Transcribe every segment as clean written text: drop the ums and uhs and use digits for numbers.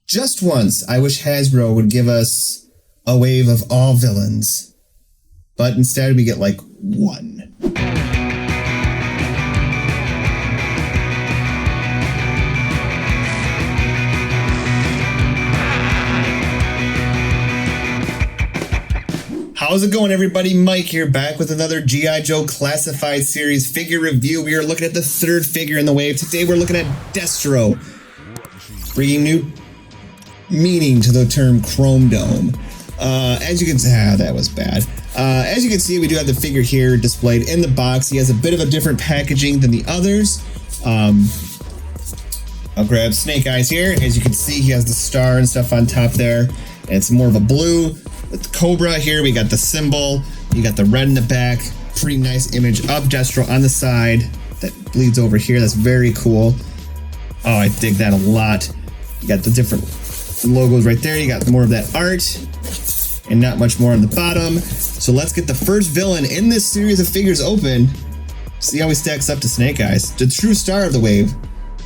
Just once, I wish Hasbro would give us a wave of all villains. But instead, we get like one. How's it going, everybody? Mike here, back with another G.I. Joe Classified Series figure review. We are looking at the third figure in the wave. Today we're looking at Destro, bringing new meaning to the term Chrome Dome. As you can see, that was bad. As you can see, we do have the figure here displayed in the box. He has a bit of a different packaging than the others. I'll grab Snake Eyes here. As you can see, he has the star and stuff on top there. And it's more of a blue. With the Cobra here, we got the symbol. You got the red in the back. Pretty nice image of Destro on the side that bleeds over here. That's very cool. Oh, I dig that a lot. You got the different logos right there. You got more of that art and not much more on the bottom. So let's get the first villain in this series of figures open. See how he stacks up to Snake Eyes, the true star of the wave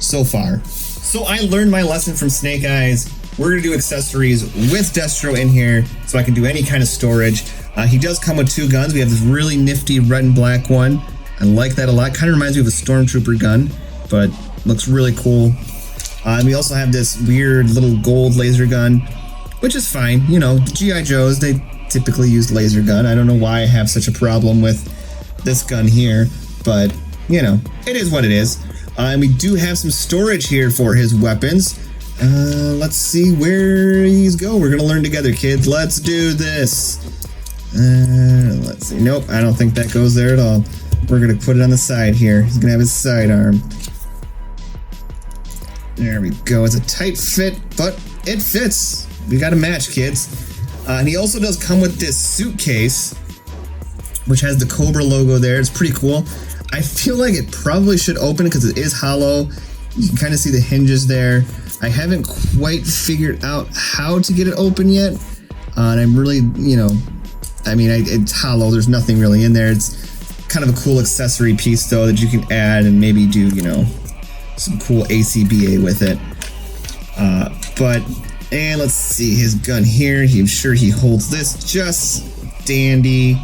so far. So I learned my lesson from Snake Eyes. We're gonna do accessories with Destro in here so I can do any kind of storage. He does come with two guns. We have this really nifty red and black one. I like that a lot. Kind of reminds me of a Stormtrooper gun, but looks really cool. And we also have this weird little gold laser gun, which is fine. You know, the G.I. Joes, they typically use laser gun. I don't know why I have such a problem with this gun here, but you know, it is what it is. And we do have some storage here for his weapons. Let's see where he's go. We're gonna learn together, kids. Let's do this. Let's see. Nope, I don't think that goes there at all. We're gonna put it on the side here. He's gonna have his sidearm. There we go. It's a tight fit, but it fits. We got a match, kids. And he also does come with this suitcase, which has the Cobra logo there. It's pretty cool. I feel like it probably should open because it is hollow. You can kind of see the hinges there. I haven't quite figured out how to get it open yet. And I'm really, you know, I mean, it's hollow. There's nothing really in there. It's kind of a cool accessory piece, though, that you can add and maybe do, you know, some cool ACBA with it. And let's see his gun here. I'm sure he holds this just dandy.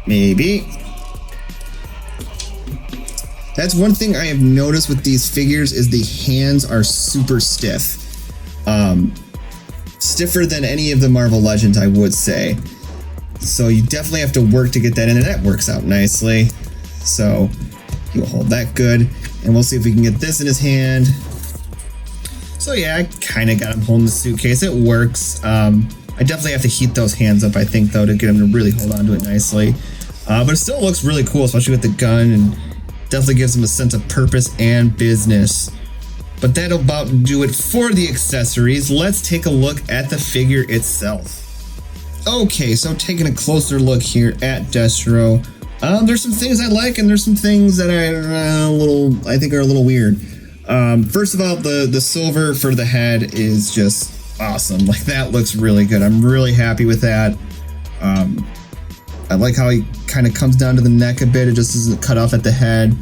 Maybe. That's one thing I have noticed with these figures is the hands are super stiff. Stiffer than any of the Marvel Legends, I would say. So you definitely have to work to get that in, and that works out nicely. So he'll hold that good. And we'll see if we can get this in his hand. So yeah, I kind of got him holding the suitcase. It works. I definitely have to heat those hands up, I think, though, to get him to really hold on to it nicely. But it still looks really cool, especially with the gun, and definitely gives him a sense of purpose and business. But that'll about do it for the accessories. Let's take a look at the figure itself. Okay, so taking a closer look here at Destro. There's some things I like, and there's some things that I think are a little weird. First of all, the silver for the head is just awesome. Like, that looks really good. I'm really happy with that. I like how he kind of comes down to the neck a bit. It just isn't cut off at the head.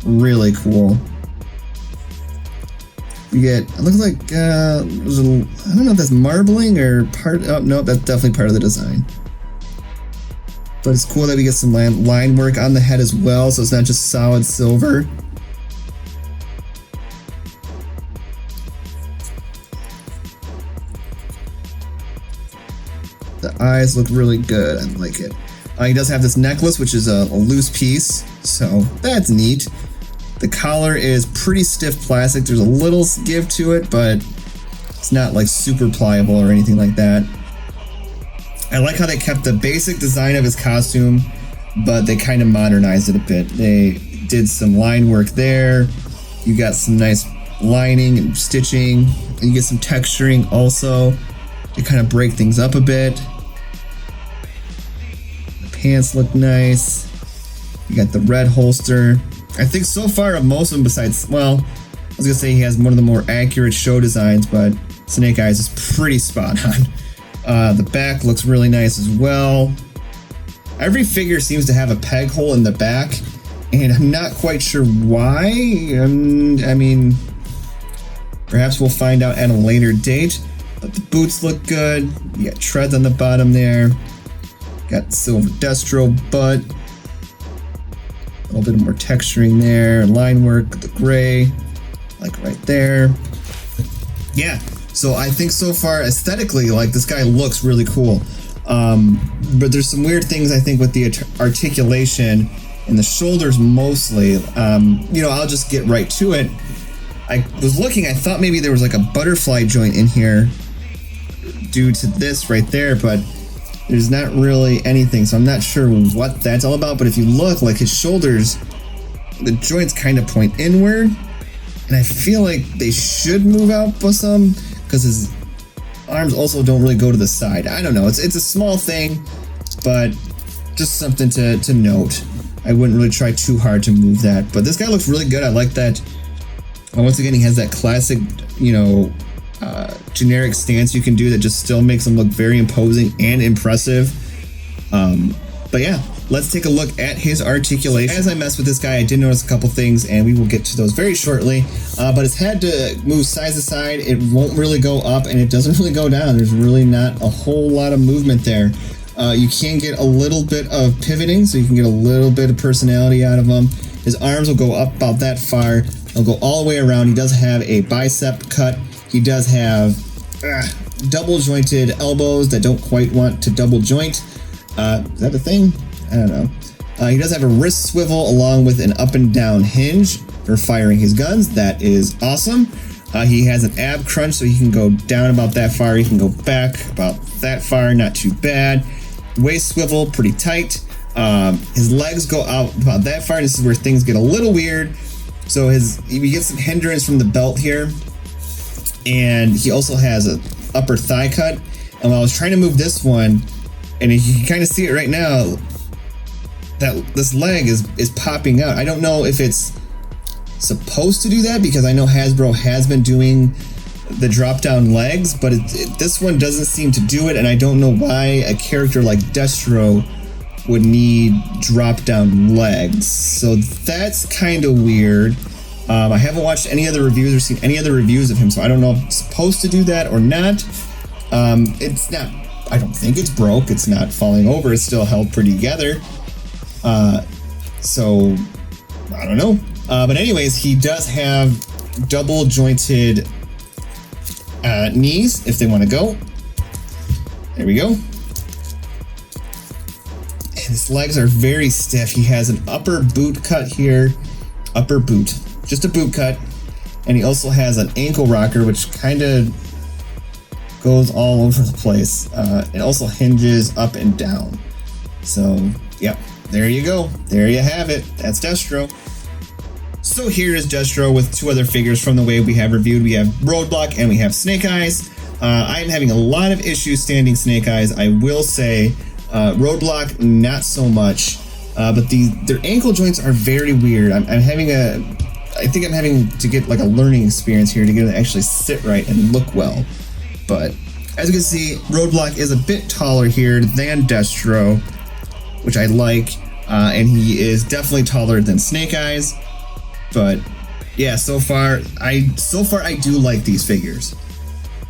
Really cool. You get, it looks like, I don't know if that's marbling or part, oh, no, that's definitely part of the design. But it's cool that we get some line work on the head as well, so it's not just solid silver. The eyes look really good. I like it. He does have this necklace, which is a loose piece, so that's neat. The collar is pretty stiff plastic. There's a little give to it, but it's not like super pliable or anything like that. I like how they kept the basic design of his costume, but they kind of modernized it a bit. They did some line work there. You got some nice lining and stitching, and you get some texturing also to kind of break things up a bit. Pants look nice. You got the red holster. I think so far of most of them, besides, well, I was gonna say he has one of the more accurate show designs, but Snake Eyes is pretty spot on. The back looks really nice as well. Every figure seems to have a peg hole in the back, and I'm not quite sure why. I mean, Perhaps we'll find out at a later date. But the boots look good. You got treads on the bottom there. Got silver Destro butt. A little bit more texturing there. Line work, the gray, like right there. Yeah, so I think so far aesthetically, like this guy looks really cool. But there's some weird things I think with the articulation and the shoulders mostly. You know, I'll just get right to it. I was looking, I thought maybe there was like a butterfly joint in here due to this right there, but there's not really anything, so I'm not sure what that's all about. But if you look, like his shoulders, the joints kind of point inward, and I feel like they should move out with some, because his arms also don't really go to the side. I don't know, it's a small thing, but just something to note. I wouldn't really try too hard to move that, but this guy looks really good. I like that. Once again, he has that classic, you know, generic stance you can do that just still makes him look very imposing and impressive. But yeah, let's take a look at his articulation. As I mess with this guy, I did notice a couple things, and we will get to those very shortly. But his head to move side to side, it won't really go up, and it doesn't really go down. There's really not a whole lot of movement there. You can get a little bit of pivoting, so you can get a little bit of personality out of him. His arms will go up about that far. They'll go all the way around. He does have a bicep cut. He does have double jointed elbows that don't quite want to double joint. Is that a thing? I don't know. He does have a wrist swivel along with an up and down hinge for firing his guns. That is awesome. He has an ab crunch, so he can go down about that far. He can go back about that far. Not too bad. Waist swivel, pretty tight. His legs go out about that far. This is where things get a little weird. So he gets some hindrance from the belt here. And he also has an upper thigh cut. And when I was trying to move this one, and you can kind of see it right now, that this leg is popping out. I don't know if it's supposed to do that, because I know Hasbro has been doing the drop down legs, but this one doesn't seem to do it. And I don't know why a character like Destro would need drop down legs. So that's kind of weird. I haven't watched any other reviews or seen any other reviews of him, so I don't know if it's supposed to do that or not. It's not, I don't think it's broke. It's not falling over. It's still held pretty together. So I don't know. But anyways, he does have double jointed knees if they want to go. There we go. And his legs are very stiff. He has an upper boot cut here. Upper boot. Just a boot cut. And he also has an ankle rocker, which kind of goes all over the place. It also hinges up and down. So, yep. There you go. There you have it. That's Destro. So here is Destro with two other figures from the wave we have reviewed. We have Roadblock and we have Snake Eyes. I'm having a lot of issues standing Snake Eyes, I will say. Roadblock, not so much. But their ankle joints are very weird. I think I'm having to get like a learning experience here to get it to actually sit right and look well. But as you can see, Roadblock is a bit taller here than Destro, which I like. And he is definitely taller than Snake Eyes. But yeah, so far I do like these figures.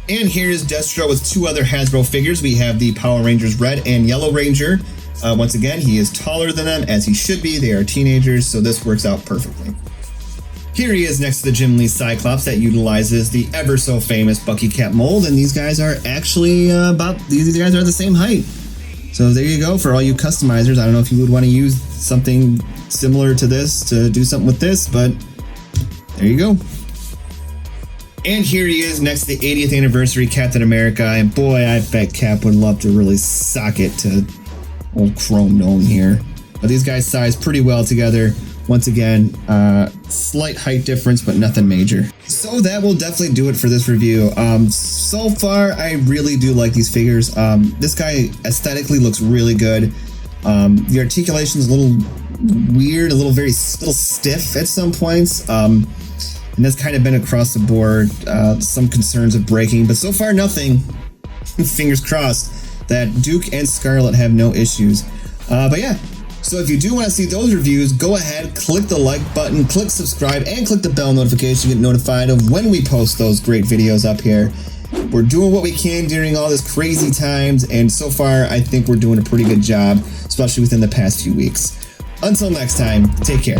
And here's Destro with two other Hasbro figures. We have the Power Rangers Red and Yellow Ranger. Once again, he is taller than them, as he should be. They are teenagers, so this works out perfectly. Here he is next to the Jim Lee Cyclops that utilizes the ever so famous Bucky Cap mold, and these guys are actually these guys are the same height. So there you go for all you customizers. I don't know if you would want to use something similar to this to do something with this, but there you go. And here he is next to the 80th anniversary Captain America, and boy, I bet Cap would love to really sock it to old Chrome Gnome here. But these guys size pretty well together. Once again, slight height difference, but nothing major. So that will definitely do it for this review. So far, I really do like these figures. This guy aesthetically looks really good. The articulation is a little weird, a little stiff at some points. And that's kind of been across the board. Some concerns of breaking, but so far nothing. Fingers crossed that Duke and Scarlet have no issues. But yeah, So if you do want to see those reviews, go ahead, click the like button, click subscribe, and click the bell notification to get notified of when we post those great videos up here. We're doing what we can during all this crazy times, and so far I think we're doing a pretty good job, especially within the past few weeks. Until next time, take care.